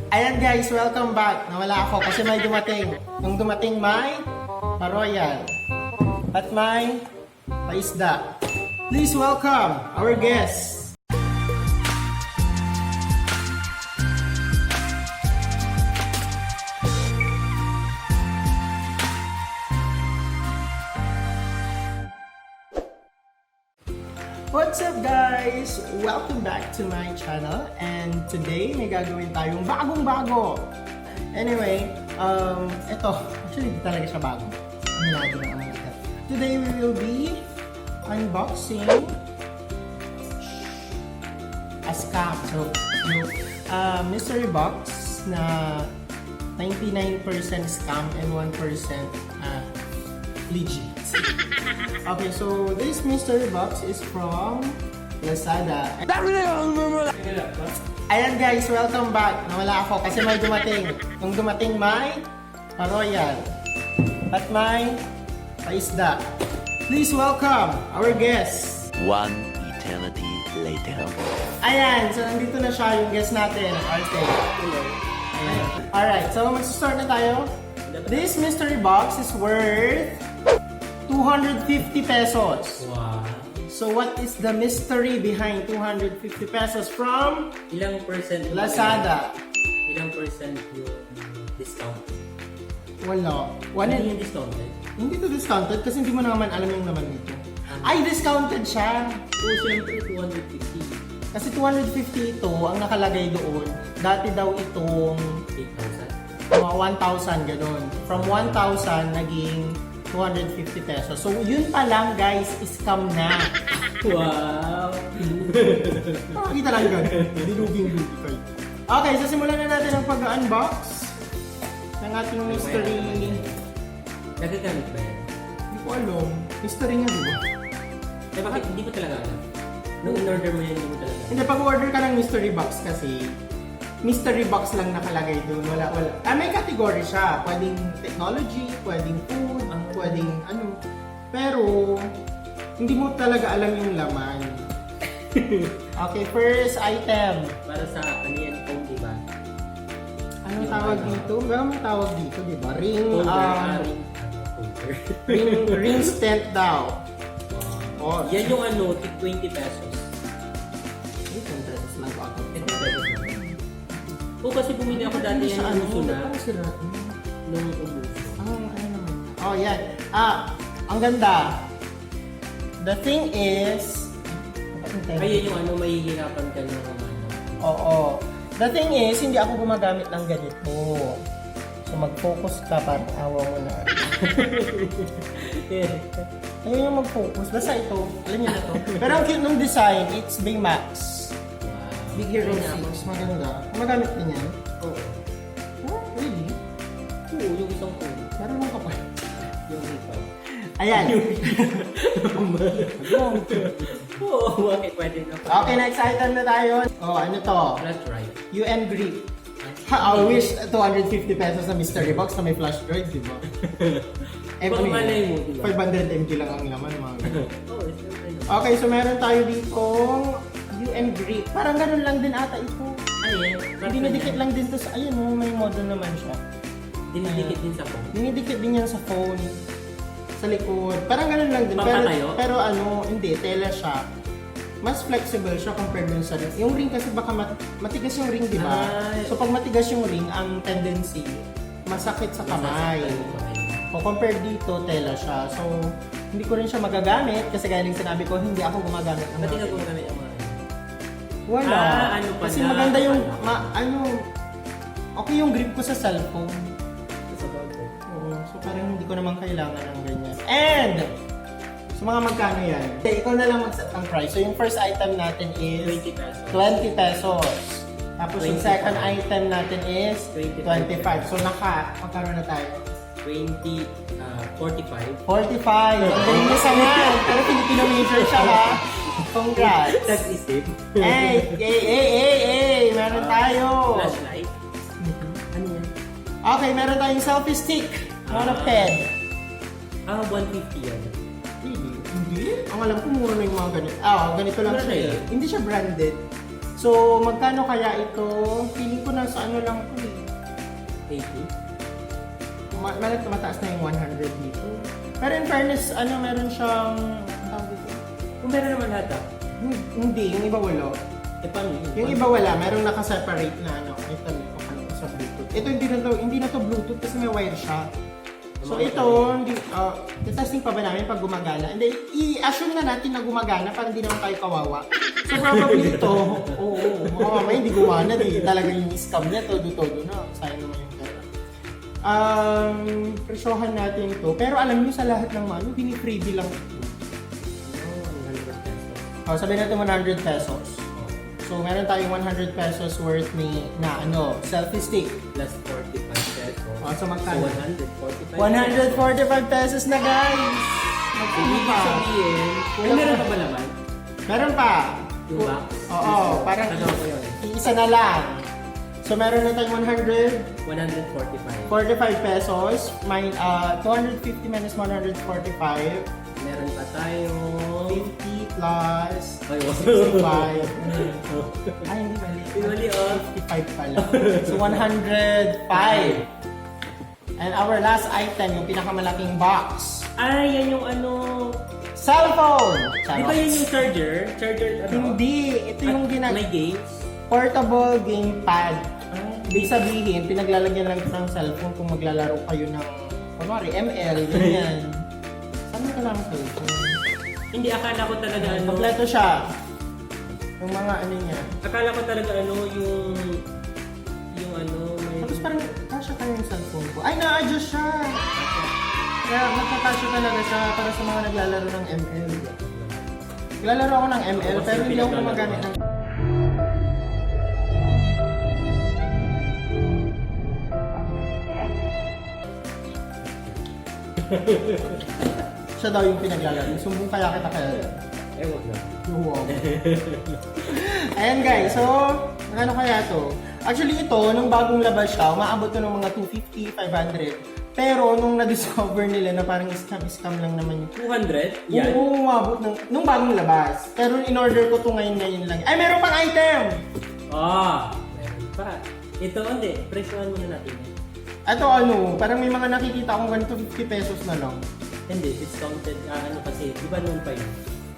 Ayan guys, welcome back. Nawala ako kasi may dumating. Nung dumating may pa-royal at may paisda. Please welcome our guests. What's up guys? Welcome back to my channel and today may gagawin tayong bagong-bago. Anyway, ito, actually hindi talaga siya bago. Aminado na naman ito. Today we will be unboxing a scam. So, mystery box na 99% scam and 1% legit. Okay, so this mystery box is from Lazada. Ayan guys, welcome back. Nawala ako kasi may dumating. Nung dumating may pa-royal at may paisda. Please welcome our guests. One eternity later. Ayan, so nandito na siya yung guest natin. Arte. Alright, so mag-start na tayo. This mystery box is worth 250 pesos. Wow. So what is the mystery behind 250 pesos from Ilang percent Lazada? Ilang percent yung discount? Wala. Hindi yung discounted? Hindi to discounted kasi hindi mo naman alam yung naman nito. Ay, discounted siya. O siyempre 250. Kasi 250 ito ang nakalagay doon. Dati daw itong 8,000? mga 1,000 ganun. From 1,000 naging 250 pesos. So yun pa lang guys, scam na. Wow! Makikita lang ganun. Diluging-lugi kayo. Okay, so simulan na natin ang pag-unbox ng ating mystery. Nagagamit ba yan? Hindi ko alam. Mystery nga, di ba? Eh bakit hindi ko talaga alam? Nung in-order mo yan, hindi mo talaga alam? Hindi, pag-order ka ng mystery box kasi, mystery box lang nakalagay doon. Wala. May category siya. Pwedeng technology, pwedeng food, pwedeng ano. Pero, hindi mo talaga alam yung laman. Okay, first item. Para sa ano yan, phone, diba? Anong tawag dito? May tawag dito, di ba? Ring stent daw. Oh, Yan yung ano, 20 pesos. 10 pesos lang ako. 10 pesos lang. O kasi bumili ako dati yan ng uso na. Nung umuso. Oh, yan. Ang ganda. The thing is... Ayun yung ano, mahihirapan ka na naman. Oo. The thing is, hindi ako gumagamit ng ganito. So, mag-focus ka para awa mo na. Ayun yung mag-focus. Basta ito. Alam niyo na to. Pero ang cute ng design, it's Baymax. Big Hero 6. Maganda. Magamit din yan? Oo. Oh, really? Oo, yung isang phone. Meron lang ka pa. Yung ikaw. Ayan. Oo, okay, pwede na. Okay, next item na tayo. Oh, ano to? Flash drive. UN grip. I wish 250 pesos na mystery box na may flash drive, di ba? Baka malay mo, di ba? 500 mg lang ang laman, mga ganun. Oo, siyempre na. Okay, so meron tayo ditong UN grip. Parang ganun lang din ata ito. Ano yan? Dinidikit lang din to sa, ayun oh, may model naman siya. Dinidikit din sa phone. Dinidikit din yan sa phone. Sa likod. Parang ganun lang din. Pero ano, hindi, tela siya. Mas flexible siya compared dun sa ring. Yung ring kasi baka matigas yung ring, di ba? So pag matigas yung ring, ang tendency, masakit sa kamay. O compare dito, tela siya. So, hindi ko rin siya magagamit kasi gaya ng sinabi ko, hindi ako gumagamit ng Ba't hindi ka gumagamit ang mga Wala. ano pala? Kasi maganda yung, okay yung grip ko sa cellphone. sa bagay? Oo, so parang hindi ko naman kailangan ng ganyan. And, so mga magkano yan? Okay, ikaw na lang mag-set ng price. So yung first item natin is 20 pesos. 20 pesos. Tapos yung 25. second item natin is 25. 25. So magkano na tayo? 45. 45. Ang galing niya sa yan. Pero Filipino major siya ha. Congrats. Nag-isip. Hey! Meron tayo. Flashlight. Ano yan? Okay, meron tayong selfie stick. Monoped. 150 yan. Hindi. Ang alam ko mura na yung mga ganito. Ganito lang Mura siya. na yun. Hindi siya branded. So, magkano kaya ito? Feeling ko nasa ano lang po eh. 80? Mataas na yung 100 dito. Pero in fairness, meron siyang... Ang tawag dito? Kung meron naman lahat Hindi, yung iba wala. paano yun? Yung iba wala, merong nakaseparate na ito sa Bluetooth. Ito hindi na to Bluetooth kasi may wire siya. So ito, testing pa ba namin pag gumagana? Hindi, i-assume na natin na gumagana para hindi naman tayo kawawa. So probably ito, mamaya hindi gumana, talaga yung scam niya, todo na. Sayang naman yung pera. Presyohan natin to. Pero alam niyo sa lahat ng bini-freebie lang. Sabihin natin 100 pesos. So meron tayong 100 pesos worth na selfie stick. Plus 45 pesos. So magkano? 145 145 pesos na guys! Ibig sabihin, meron pa ba naman? Meron pa. Yung box? Oo, parang Ano ko yun? isa na lang. So meron na tayong 145. 45 pesos. May 250 minus 145. Meron pa tayong 50 plus ay, 65. Ay, hindi mali. Mali, 55 pala. So 105. And our last item, yung pinakamalaking box. Ay, yan yung Cellphone! Di ba yan yung charger? Hindi. Ito yung may games? portable gamepad. Ibig sabihin, pinaglalagyan lang ng cellphone kung maglalaro kayo ng, kunwari, ML, ganyan. Saan mo kailangan cellphone? Hindi, akala ko talaga Kompleto siya. Yung mga niya. Akala ko talaga may... Tapos parang, kasya kayo yung cellphone ko. Ay, na-adjust siya! Kaya magkakasya talaga siya para sa mga naglalaro ng ML. Naglalaro ako ng ML, pero hindi ako gumagamit ng... Siya daw yung pinaglalaro. Sumbong kaya kita kaya. Wag na. Wow. Ayan guys, so ano kaya to? Actually ito, nung bagong labas siya, umaabot to ng mga 250, 500. Pero nung na-discover nila na parang scam lang naman yung 200? Yan? Oo, umabot nung bagong labas. Pero in-order ko to ngayon lang. Ay, meron pang item! Meron pa. Ito, hindi. Presyohan muna natin. Ito parang may mga nakikita akong ganito 50 pesos na lang. Hindi, discounted. Kasi, di ba noon pa yun?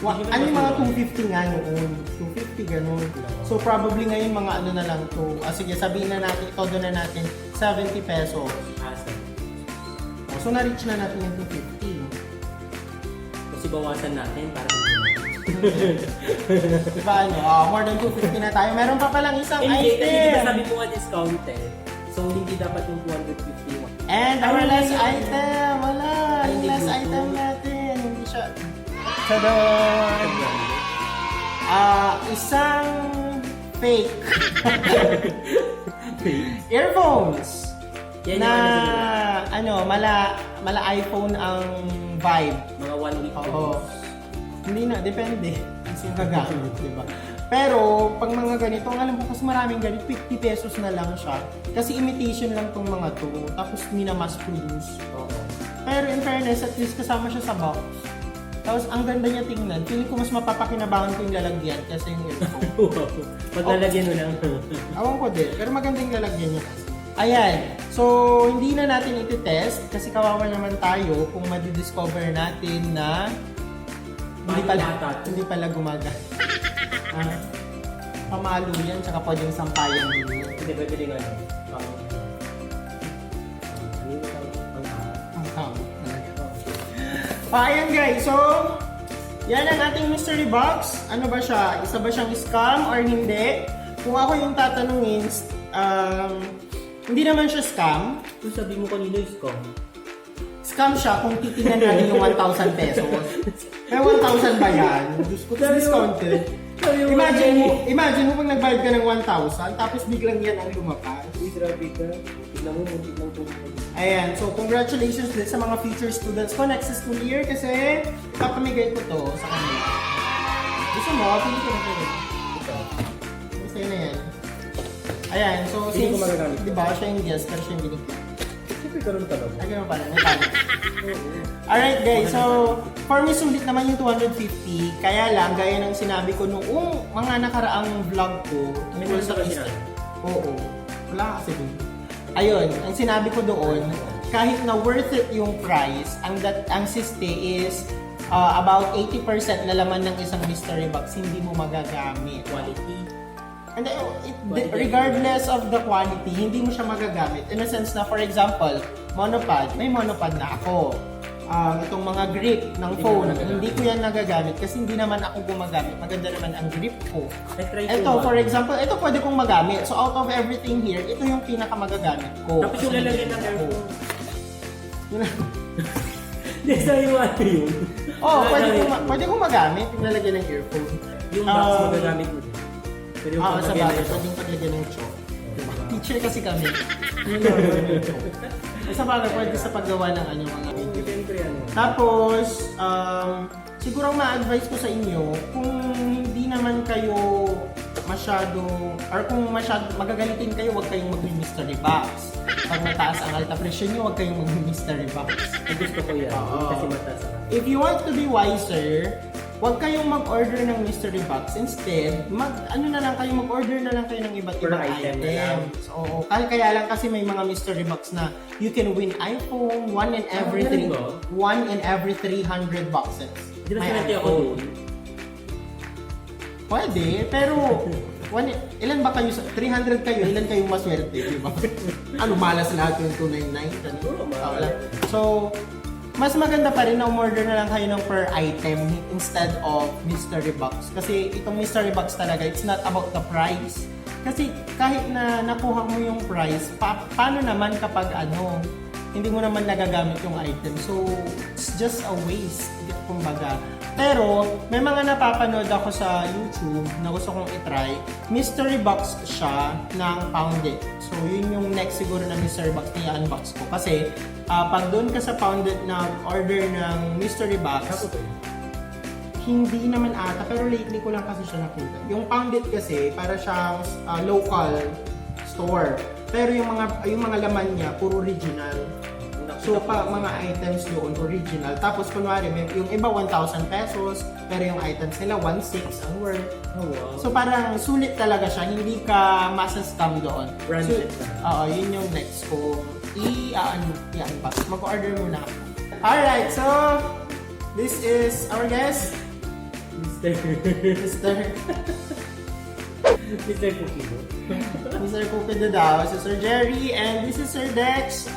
Ano yung mga 250 nga noon? 250 ganun. So probably ngayon mga na lang to. Sige, sabihin na natin, todo na natin 70 pesos. So na-reach na natin yung 250. Kasi bawasan natin para Diba more than 250 na tayo. Meron pa palang isang hindi, item. Kasi diba sabi ko nga discounted. So hindi dapat yung 250. And our last item. Wala. Yung last item natin. Hindi siya. Tadaan! Isang fake. Earphones. Yan na mala iPhone ang vibe. Mga 1 week. Oo. Hindi na, depende. Kasi yung gagamit, diba? Pero, pag mga ganito, alam ko kasi maraming ganito, 50 pesos na lang siya. Kasi imitation lang tong mga to. Tapos minamass produce. Pero in fairness, at least kasama siya sa box. Tapos ang ganda niya tingnan. Feeling ko mas mapapakinabangan ko yung lalagyan kasi yung earphone. Pag lalagyan mo lang. Awan ko din. Pero maganda yung lalagyan niya kasi. Ayan. So, hindi na natin iti-test kasi kawawa naman tayo kung madidiscover natin na hindi pala gumagana. Pamalo yan, tsaka pwedeng sampayan din. Hindi ba pwedeng Ayan guys, so yan ang ating mystery box. Ano ba siya? Isa ba siyang scam or hindi? Kung ako yung tatanungin, hindi naman siya scam. Kung sabi mo kanina scam. Scam siya kung titingnan natin yung 1,000 pesos. Kaya 1,000 ba yan? Diyos ko, discounted. Imagine mo pag nagbayad ka ng 1,000, tapos biglang yan ang lumapas. Grabe ka. Tignan mo, tignan mo. Ayan, so congratulations din sa mga future students ko next school year kasi papamigay ko to sa kanila. Gusto mo? Pili ko na kayo. Ito. Gusto na yan. Ayan, so since, di ba, siya yung guest, pero siya yung binigyan. Siyempre karoon ka ba? Ay, gano'n pala. Alright guys, so for me sulit naman yung 250. Kaya lang, gaya ng sinabi ko noong mga nakaraang vlog ko. May sa kanila? Oo. Wala kasi dun. Ayun, ang sinabi ko doon, kahit na worth it yung price, ang siste is about 80% na laman ng isang mystery box hindi mo magagamit. Quality. And regardless of the quality, hindi mo siya magagamit. In a sense na, for example, monopod, may monopod na ako. Itong mga grip ng phone, hindi ko yan nagagamit kasi hindi naman ako gumagamit. Maganda naman ang grip ko. Ito, for example, ito pwede kong magamit. So out of everything here, ito yung pinaka magagamit ko. Tapos yung lalagyan ng earphone. Hindi, sa'yo ano yun? Oo, pwede kong magamit yung lalagyan ng earphone. Yung box magagamit mo din. Pero yung sa paglagyan bagay, ng pwedeng paglagyan ng choke. Teacher kasi kami. Yun lang yung choke. Sa bagay, pwede sa paggawa ng mga video. Tapos, siguro ang ma-advise ko sa inyo, kung hindi naman kayo masyado, or kung masyado magagalitin kayo, huwag kayong mag-mystery box. Pag mataas ang alta pressure nyo, huwag kayong mag-mystery box. Gusto ko yan, kasi mataas ang alta. If you want to be wiser, huwag kayong mag-order ng mystery box. Instead, mag-order na lang kayo ng iba't ibang items. Oo, kaya lang kasi may mga mystery box na you can win iPhone, one in every 300 boxes. Di ba sinati ako doon? Pwede, pero ilan ba kayo? 300 kayo, ilan kayong maswerte, di ba? Malas lahat yung 299. So, mas maganda pa rin na umorder na lang kayo ng per item instead of mystery box. Kasi itong mystery box talaga, it's not about the price. Kasi kahit na nakuha mo yung price, paano naman kapag hindi mo naman nagagamit yung item. So, it's just a waste, kumbaga. Pero, may mga napapanood ako sa YouTube na gusto kong itry. Mystery box siya ng Pounded. So, yun yung next siguro na mystery box na i-unbox ko. Kasi, pag doon ka sa Pounded na order ng mystery box, hindi naman ata, pero lately ko lang kasi siya nakita. Yung Pounded kasi, para siyang local store. Pero yung mga laman niya, puro original. So, mga items doon, original. Tapos, kunwari, yung iba 1,000 pesos, pero yung items nila 1,600 ang worth. Oh, wow. So, parang sulit talaga siya. Hindi ka masa-scam doon. Branded. Oo, yun yung next ko. I-unbox. Mag-order muna ako. Alright, so, this is our guest. Mr. Cookie. Mr. Cookie daw, si Sir Jerry, and this is Sir Dex.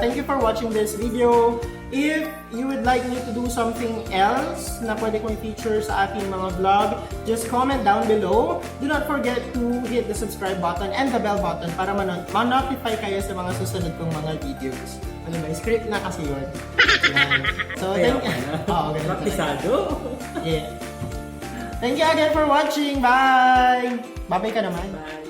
Thank you for watching this video. If you would like me to do something else na pwede kong i-feature sa aking mga vlog, just comment down below. Do not forget to hit the subscribe button and the bell button para ma-notify kayo sa mga susunod kong mga videos. Ano ba? Script na kasi yun. Yan. So, thank you. Praktisado. Yeah. Thank you again for watching. Bye! Bye-bye ka naman. Bye.